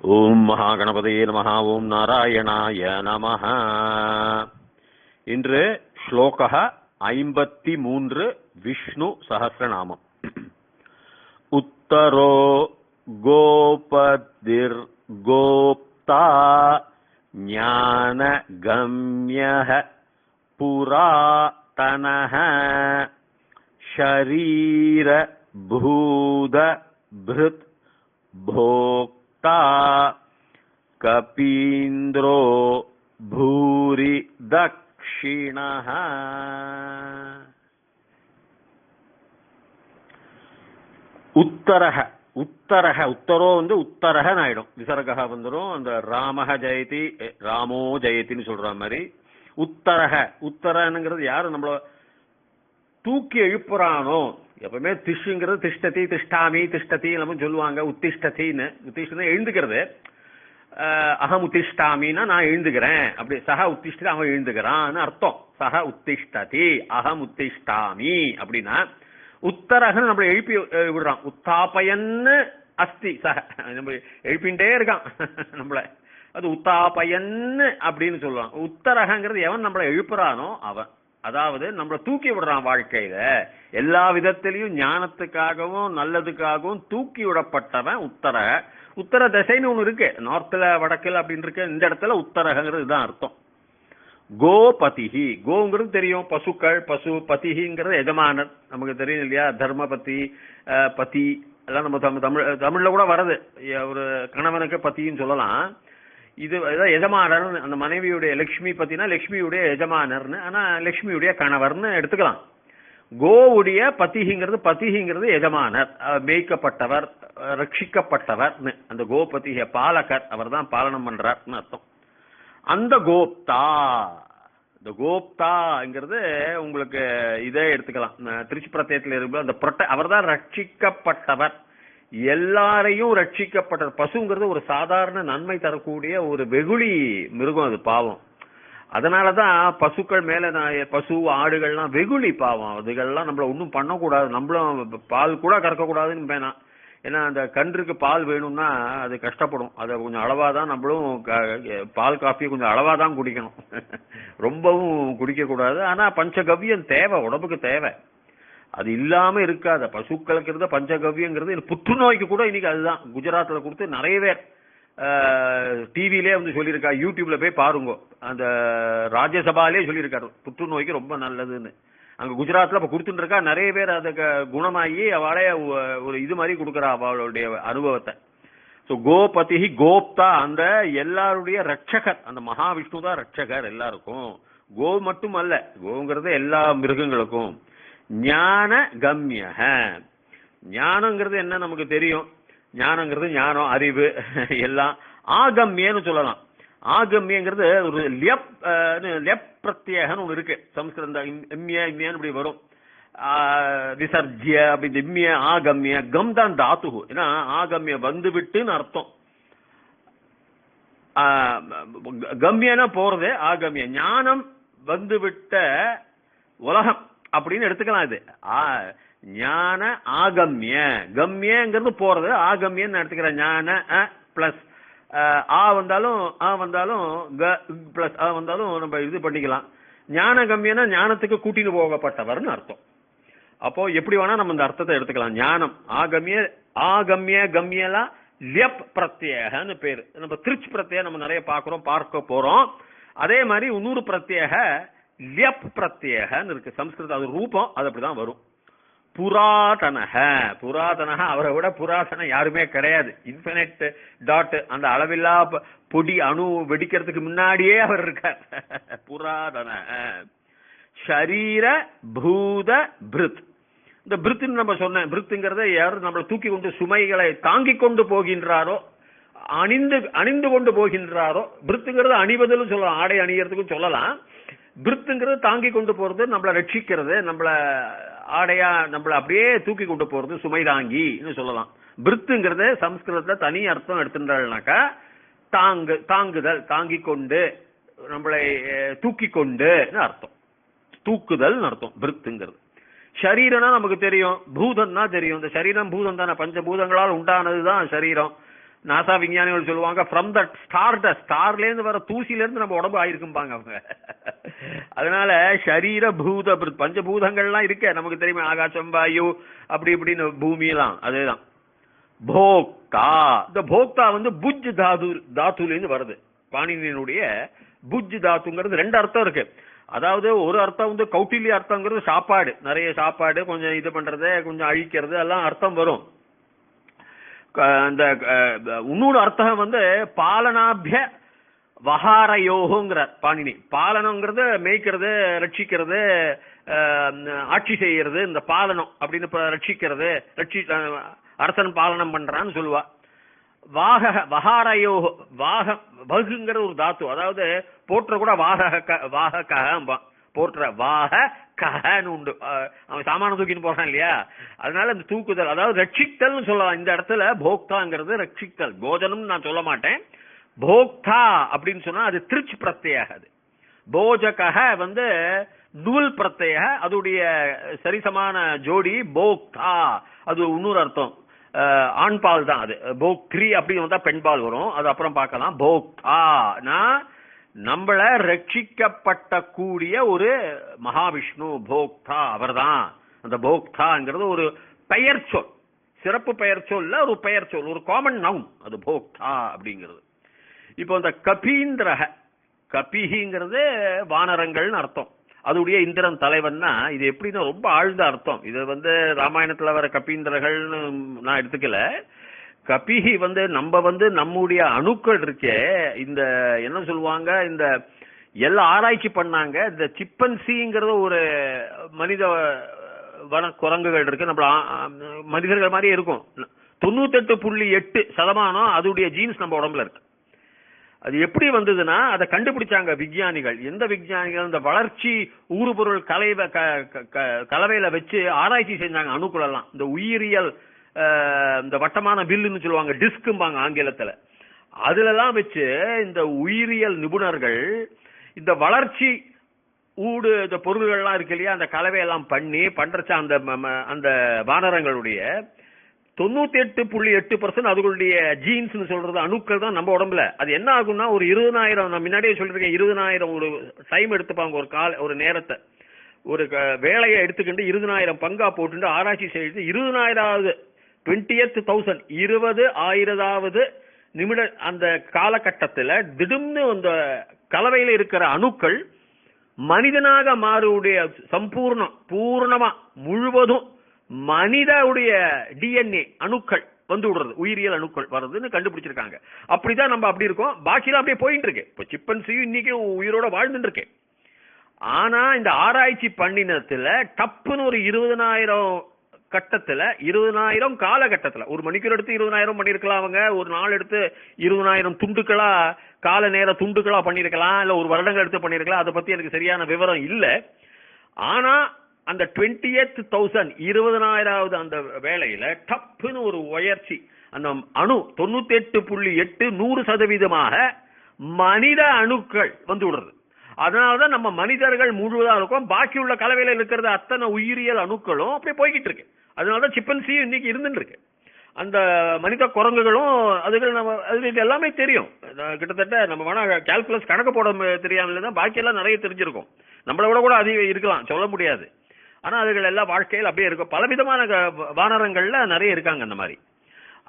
ஓம் மகாகணபதியே நமஹ. ஓம் நாராயணாய நமஹ. இன்று ஸ்லோக 53 விஷ்ணு சஹஸ்ரநாமம். உத்தரோ கோபதிர் கோப்தா ஞான கம்யஹ புராதனஹ ஷரீர பூத பிருத் போக்தா கபீந்திரோ பூரி தக்ஷிணஹ. உத்தரஹ உத்தரஹ உத்தரோ உத்தரஹன்னு ஆயிடும். விசர்கா வந்துடும். அந்த ராமஹ ஜெயதி ராமோ ஜெயத்தின்னு சொல்ற மாதிரி உத்தரஹ. உத்தரனுங்கிறது யாரு நம்மள தூக்கி எழுப்புறானோ. எப்பவுமே திஷ்ங்கிறது திஷ்டதி திஷ்டாமி திஷ்டதி நம்ம சொல்லுவாங்க. உத்திஷ்டத்தின்னு உத்திஷ்டனை எழுந்துக்கிறது. அகம் உத்திஷ்டாமின்னா நான் எழுந்துக்கிறேன் அப்படி. சக உத்திஷ்டதி அவன் எழுந்துக்கிறான்னு அர்த்தம். சக உத்திஷ்டதி அகம் உத்திஷ்டாமி அப்படின்னா உத்தரகன் நம்மளை எழுப்பி விடுறான். உத்தாப்பயன்னு அஸ்தி சக நம்ம எழுப்பின்ண்டே இருக்கான் நம்மள. அது உத்தாப்பயன்னு அப்படின்னு சொல்லுவான். உத்தரகங்கிறது எவன் நம்மளை எழுப்புறானோ அவன். அதாவது நம்மளை தூக்கி விடுறான். வாழ்க்கையில எல்லா விதத்திலையும் ஞானத்துக்காகவும் நல்லதுக்காகவும் தூக்கி விடப்பட்டவன் உத்தரக. உத்தர திசைன்னு ஒண்ணு இருக்கு. நார்த்ல வடக்குல அப்படின்னு இருக்கு. இந்த இடத்துல உத்தரகங்கிறது இதுதான் அர்த்தம். கோபதிஹி. கோங்கிறது தெரியும், பசுக்கள். பசு பதிங்கிறது எஜமானர் நமக்கு தெரியும் இல்லையா. தர்மபதி பதி எல்லாம் நம்ம தமிழ்ல கூட வருது. ஒரு கணவனுக்கு பத்தின்னு சொல்லலாம். இது எஜமானர். அந்த மனைவியுடைய லட்சுமி பத்தினா லட்சுமியுடைய எஜமானர்னு, ஆனா லட்சுமியுடைய கணவர்னு எடுத்துக்கலாம். கோவுடைய பதிங்கிறது எஜமானர், மேய்க்கப்பட்டவர், ரட்சிக்கப்பட்டவர். அந்த கோபதி பாலகர், அவர் தான் பாலனம் பண்றார்னு அர்த்தம். அந்த கோப்தா, இந்த கோப்தாங்கிறது உங்களுக்கு இதே எடுத்துக்கலாம். திருச்சி பிரத்யத்தில் இருக்கு அந்த அவர் தான் ரட்சிக்கப்பட்டவர், எல்லாரையும் ரட்சிக்கப்பட்ட. பசுங்கிறது ஒரு சாதாரண நன்மை தரக்கூடிய ஒரு வெகுளி மிருகம். அது பாவம். அதனாலதான் பசுக்கள் மேல பசு ஆடுகள்லாம் வெகுளி பாவம். அதுகள்லாம் நம்மள ஒன்றும் பண்ணக்கூடாது. நம்மளும் பால் கூட கறக்கக்கூடாதுன்னு வேணாம். ஏன்னா அந்த கன்றுக்கு பால் வேணும்னா அது கஷ்டப்படும். அதை கொஞ்சம் அளவாதான் நம்மளும் பால் காஃபியை கொஞ்சம் அளவாதான் குடிக்கணும். ரொம்பவும் குடிக்க கூடாது. ஆனா பஞ்சகவ்யம் தேவை, உடம்புக்கு தேவை. அது இல்லாம இருக்காத. பசுக்களுக்கு இருந்த பஞ்சகவ்யங்கிறது புற்றுநோய்க்கு கூட இன்னைக்கு அதுதான். குஜராத்ல கொடுத்து நிறைய பேர் டிவிலே சொல்லியிருக்கா. யூடியூப்ல போய் பாருங்க. அந்த ராஜ்யசபாலே சொல்லியிருக்காரு புற்றுநோய்க்கு ரொம்ப நல்லதுன்னு. அங்க குஜராத்ல இப்ப கொடுத்துட்டு இருக்கா. நிறைய பேர் அதுக்கு குணமாகி அவளே ஒரு இது மாதிரி கொடுக்குறா அவளுடைய அனுபவத்தை. கோபதி கோப்தா, அந்த எல்லாருடைய ரட்சகர். அந்த மகாவிஷ்ணு தான் ரட்சகர் எல்லாருக்கும். கோ மட்டும் அல்ல, கோங்கிறது எல்லா மிருகங்களுக்கும். ஞான கம்யஹ. ஞானங்கிறது என்ன நமக்கு தெரியும். ஞானங்கிறது ஞானம், அறிவு எல்லாம். ஆகம்யன்னு சொல்லலாம். ஆகம்யங்கிறது ஒரு லெப் பிரத்யேகன்னு ஒண்ணு இருக்கு. சம்ஸ்கிருதம் இம்மியான்னு இப்படி வரும். விசர்ஜ்ய அப்படி இம்மிய ஆகம்ய. கம் தான் தாத்து. ஏன்னா ஆகம்ய வந்து விட்டுன்னு அர்த்தம். கம்யனா போறது ஆகம்ய. ஞானம் வந்து விட்ட உலகம் அப்படின்னு எடுத்துக்கலாம். இது ஞான ஆகம்ய. கம்யங்கிறது போறது, ஆகம்யன்னு எடுத்துக்கிற. ஞான பிளஸ் ஆ வந்தாலும் பிளஸ் ஆ வந்தாலும் நம்ம இது பண்ணிக்கலாம். ஞான கம்யனா ஞானத்துக்கு கூட்டின்னு போகப்பட்டவர்னு அர்த்தம். அப்போ எப்படி வேணா நம்ம இந்த அர்த்தத்தை எடுத்துக்கலாம். ஞானம் ஆகம்ய கம்யலா லெப் பிரத்யேகன்னு பேரு. நம்ம திருச்சி பிரத்யேகம் நம்ம நிறைய பார்க்க போறோம். அதே மாதிரி இன்னொரு பிரத்யேக லெப் பிரத்யேகன்னு இருக்கு. சம்ஸ்கிருதம் அது ரூபம், அது அப்படிதான் வரும். புராதனஹ. புராதனஹ, அவரை விட புராதன யாருமே கிடையாது. இன்ஃபினிட் டாட், அந்த அளவில்லா பொடி அணு வெடிக்கிறதுக்கு முன்னாடியே அவர் இருக்கார். புராதனஹ. ஷரீர பூத பிருத். இந்த பிருத்துன்னு நம்ம சொன்னேன். பிருத்துங்கிறத யாரும் நம்மளை தூக்கி கொண்டு சுமைகளை தாங்கி கொண்டு போகின்றாரோ, அணிந்து கொண்டு போகின்றாரோ. பிருத்துங்கிறது அணிவதிலும் சொல்லலாம், ஆடை அணியறதுக்கும் சொல்லலாம். பிருத்துங்கிறது தாங்கி கொண்டு போறது, நம்மளை ரட்சிக்கிறது, நம்மள ஆடையா நம்மள அப்படியே தூக்கி கொண்டு போறது, சுமை தாங்கின்னு சொல்லலாம். பிருத்துங்கிறது சம்ஸ்கிருதத்துல தனி அர்த்தம் எடுத்துட்டாள்னாக்கா தாங்குதல், தாங்கி கொண்டு, நம்மளை தூக்கி கொண்டு அர்த்தம். தூக்குதல் அர்த்தம் பிருத்துங்கிறது. சரீரம்னா நமக்கு தெரியும், பூதம் தான் தெரியும். இந்த சரீரம் பூதம் தானே, பஞ்சபூதங்களால் உண்டானதுதான் சரீரம். நாசா விஞ்ஞானிகள் சொல்லுவாங்க ஃப்ரம் த ஸ்டார்ல இருந்து வர தூசில இருந்து நம்ம உடம்பு ஆயிருக்கும்பாங்க அவங்க. அதனால ஷரீர பூத பஞ்சபூதங்கள்லாம் இருக்க நமக்கு தெரியுமா, ஆகாசம் வாயு அப்படி இப்படின்னு பூமியெல்லாம் அதேதான். போக்தா, இந்த போக்தா வந்து புஜ் தாத்துல இருந்து வருது. பாணினியினுடைய புஜ் தாத்துங்கிறது ரெண்டு அர்த்தம் இருக்கு. அதாவது ஒரு அர்த்தம் வந்து கௌட்டில்ய அர்த்தங்கிறது சாப்பாடு, நிறைய சாப்பாடு, கொஞ்சம் இது பண்றது, கொஞ்சம் அழிக்கிறது எல்லாம் அர்த்தம் வரும். அந்த இன்னொரு அர்த்தம் வந்து பாலனாபிய வகாரயோகங்கிறார் பாணினி. பாலனங்கிறது மேய்க்கிறது, ரட்சிக்கிறது, ஆட்சி செய்யறது, இந்த பாலனம் அப்படின்னு ரட்சிக்கிறது, அரசன் பாலனம் பண்றான்னு சொல்லுவா. வகாரயோ வகுங்கிறது ஒரு தாத்து, அதாவது போற்ற கூட வாக போற்ற வாக கஹன்னு உண்டு. அவன் சாமான தூக்கின்னு போறான் இல்லையா, அதனால இந்த தூக்குதல், அதாவது ரட்சித்தல் சொல்லலாம். இந்த இடத்துல போக்தாங்கிறது ரட்சித்தல், போஜனம் நான் சொல்ல மாட்டேன். போக்தா அப்படின்னு சொன்னா அது திருச்சி பிரத்யாது. போஜக வந்து நூல் பிரத்ய, அதுடைய சரிசமான ஜோடி போக்தா, அது இன்னொரு அர்த்தம் ஆண்பால் தான். அது போக்ரி அப்படின்னு வந்தா பெண்பால் வரும், அது அப்புறம் பார்க்கலாம். போக்தா நம்மள ரட்சிக்கப்பட்ட கூடிய ஒரு மகாவிஷ்ணு போக்தா அவர்தான். அந்த போக்தாங்கிறது ஒரு பெயர் சொல், சிறப்பு பெயர் சொல், ஒரு பெயர் சொல், ஒரு காமன் நவுன், அது போக்தா அப்படிங்கிறது. இப்போ இந்த கபீந்திரக, கபிங்கிறது வானரங்கள்னு அர்த்தம், அதுடைய இந்திரன் தலைவன்னா இது எப்படின்னா ரொம்ப ஆழ்ந்த அர்த்தம். இது வந்து ராமாயணத்துல வர கபீந்திரர்கள்னு நான் எடுத்துக்கல. கபிஹி வந்து நம்ம வந்து நம்முடைய அணுக்கள் இருக்கே, இந்த என்ன சொல்லுவாங்க, இந்த எல்லா ஆராய்ச்சி பண்ணாங்க. இந்த சிப்பன்சிங்கிறது ஒரு மனித வன குரங்குகள் இருக்கு, நம்மள மனிதர்கள் மாதிரியே இருக்கும். 98.8% அதுடைய ஜீன்ஸ் நம்ம உடம்புல இருக்கு. அது எப்படி வந்ததுன்னா அதை கண்டுபிடிச்சாங்க விஞ்ஞானிகள். எந்த விஞ்ஞானிகள்? இந்த வளர்ச்சி ஊறுபொருள் கலவையில வச்சு ஆராய்ச்சி செஞ்சாங்க அணுக்கள் எல்லாம். இந்த உயிரியல், இந்த வட்டமான பில்லுன்னு சொல்லுவாங்க, டிஸ்கும்பாங்க ஆங்கிலத்துல. அதுல எல்லாம் வச்சு இந்த உயிரியல் நிபுணர்கள் இந்த வளர்ச்சி ஊடு இந்த பொருள்கள்லாம் இருக்கு இல்லையா, அந்த கலவையெல்லாம் பண்றச்ச அந்த வானரங்களுடைய 98.8% அதுகளுடைய ஜீன்ஸ் சொல்றது அணுக்கள் தான் நம்ம உடம்புல. அது என்ன ஆகும்னா ஒரு 20,000, நான் முன்னாடியே சொல்லிருக்கேன், 20,000 ஒரு டைம் எடுத்துப்பாங்க, ஒரு நேரத்தை, ஒரு வேலையை எடுத்துக்கிட்டு 20,000 பங்கா போட்டு ஆராய்ச்சி செய்து 20,000வது 20,000வது நிமிட அந்த காலகட்டத்தில் திடீர்னு அந்த கலவையில இருக்கிற அணுக்கள் மனிதனாக மாறுடைய பூர்ணமா முழுவதும் மனிதனுடைய டிஎன்ஏ அணுக்கள் வந்து விடுறது, உயிரியல் அணுக்கள் வர்றதுன்னு கண்டுபிடிச்சிருக்காங்க. அப்படிதான் நம்ம அப்படி இருக்கோம். பாக்கியெல்லாம் அப்படியே போயிட்டு இருக்கு. இப்போ சிப்பன்சியும் இன்னைக்கு உயிரோட வாழ்ந்துட்டு இருக்கு. ஆனா இந்த ஆராய்ச்சி பண்ணினத்துல டப்புன்னு ஒரு 20,000 கட்டத்துல, 20,000 காலகட்டத்துல, ஒரு மணிக்கூர் எடுத்து 20,000 பண்ணிருக்கலாம் அவங்க, ஒரு நாள் எடுத்து 20,000 துண்டுகளா, கால நேர துண்டுகளா பண்ணிருக்கலாம், இல்ல ஒரு வருடங்கள் எடுத்து பண்ணிருக்கலாம். அதை பத்தி எனக்கு சரியான விவரம் இல்ல. ஆனா அந்த 28,000 20,000வது அந்த வேளையில டப்புன்னு ஒரு உயர்ச்சி, அந்த அணு 98.8 100% மனித அணுக்கள் வந்து விடுறது. அதனாலதான் நம்ம மனிதர்கள் முழுவதா இருக்கும். பாக்கி உள்ள கலவையில இருக்கிறது அத்தனை உயிரியல் அணுக்களும் அப்படியே போய்கிட்டு இருக்கு. அதனாலதான் சிப்பன்சியும் இன்னைக்கு இருந்துட்டு இருக்கு. அந்த மனித குரங்குகளும் அதுகள் நம்ம அது எல்லாமே தெரியும். கிட்டத்தட்ட நம்ம வேணா கால்குலஸ் கணக்கு போட தெரியாமல தான் பாக்கி எல்லாம் நிறைய தெரிஞ்சிருக்கும். நம்மளை விட கூட அதிகம் இருக்கலாம், சொல்ல முடியாது. ஆனா அதுகள் எல்லாம் வாழ்க்கையில் அப்படியே இருக்கும். பலவிதமான வானரங்கள்ல நிறைய இருக்காங்க அந்த மாதிரி.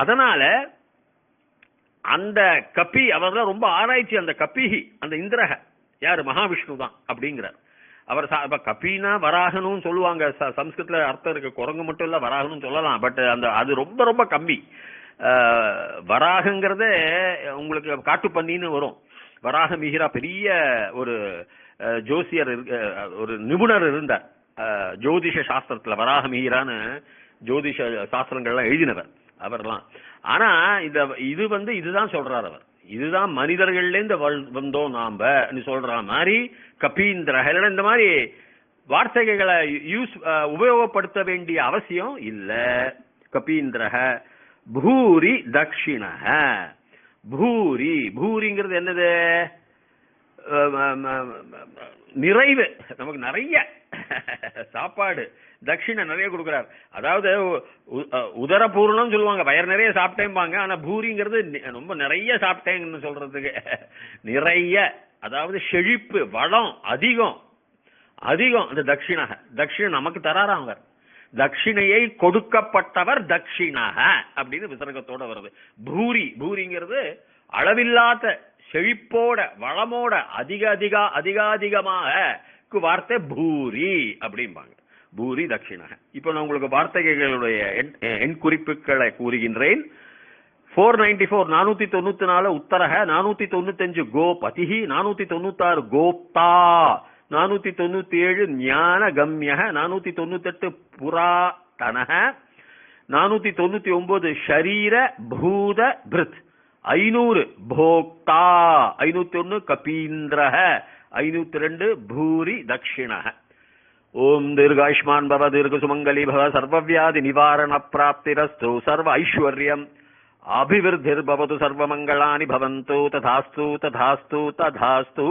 அதனால அந்த கபி அவர்தான் ரொம்ப ஆராய்ச்சி. அந்த கபிஹி, அந்த இந்திரக யாரு? மகாவிஷ்ணு தான் அப்படிங்கிறார் அவர். கபினா வராகனும் சொல்லுவாங்க, சம்ஸ்கிருத்ல அர்த்தம் இருக்கு. குரங்கு மட்டும் இல்ல, வராகனும் சொல்லலாம். பட் அந்த அது ரொம்ப ரொம்ப கம்மி. வராகங்கிறத உங்களுக்கு காட்டு பண்ணின்னு வரும். வராக மிகிரா பெரிய ஒரு ஜோசியர், ஒரு நிபுணர் இருந்தார் ஜோதிஷ சாஸ்திரத்துல. வராக மிகிரான்னு ஜோதிஷ சாஸ்திரங்கள்லாம் எழுதினவர் அவர்லாம். ஆனா இது இதுதான் சொல்றார் அவர். இதுதான் மனிதர்கள்ல இருந்து வந்தோம் நாம சொல்ற மாதிரி கபீந்திரக. இந்த மாதிரி வார்த்தைகளை உபயோகப்படுத்த வேண்டிய அவசியம் இல்ல. கபீந்திரக பூரி தட்சிண. பூரிங்கிறது என்னது? நிறைவு, நமக்கு நிறைய சாப்பாடு தட்சிணை நிறைய கொடுக்குறார். அதாவது உதரபூர்ணம் சொல்லுவாங்க, வயர் நிறைய சாப்பிட்டேம்பாங்க. ஆனா பூரிங்கிறது ரொம்ப நிறைய சாப்பிட்டேங்கன்னு சொல்றதுக்கு நிறைய, அதாவது செழிப்பு, வளம் அதிகம் அதிகம். அந்த தட்சிணை நமக்கு தராராம் அவர். தட்சிணையை கொடுக்கப்பட்டவர் தட்சிணக அப்படின்னு விசர்க்கத்தோட வருது. பூரிங்கிறது அளவில்லாத செழிப்போட வளமோட அதிகமாக வார்த்தை பூரி அப்படிம்பாங்க. பூரி தட்சிணக. இப்ப நான் உங்களுக்கு வார்த்தைகளுடைய எண் குறிப்புகளை கூறுகின்றேன். 494 494 உத்தரக, 495 கோபதிஹி, 496 கோப்தா, 497 ஞான கம்யக, 498 புராதனக, 499 ஷரீர பூத பிருத், 500 போக்தா, 501 கபீந்திரஹ, 502 பூரி தட்சிணஹ. ஓம் தீர்காயுஷ்மான் பவ, தீர்க்க சுமங்கலி பவ, சர்வவியாதி நிவாரண பிராப்திரஸ்து, சர்வ ஐஸ்வர்யம் அபிவிருத்திர் பவது, சர்வமங்களானி பவந்து. ததாஸ்து ததாஸ்து ததாஸ்து.